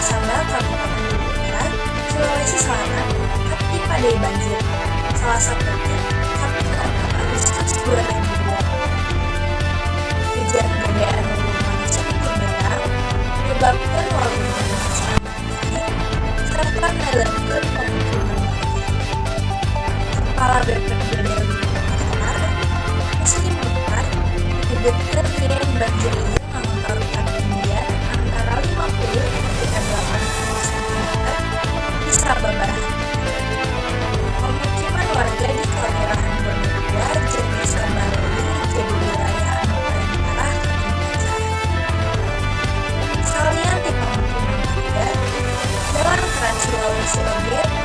Sambal Kabupaten Barat, Sulawesi Selatan, Kepti Padai banjir. Salah satunya Sabtu 4 Agustus 2020. Hujan gede anu lumangsung tinggal menyebabkan walungan masyarakat serta melengkeun pemukiman warga. Kepala BPBD Masyarakat Muslim Mukhtar menyebutkan yen banjir ieu ngamotorkan ketinggian antara 50 hingga 80 cm di sababaraha. Pemukiman warga di Kelurahan Pondok 2 jeung Desa Baroli jadi wilayah anu paling parah katinggal. Salian di pemukiman warga, Jalan Trans Sulawesi oge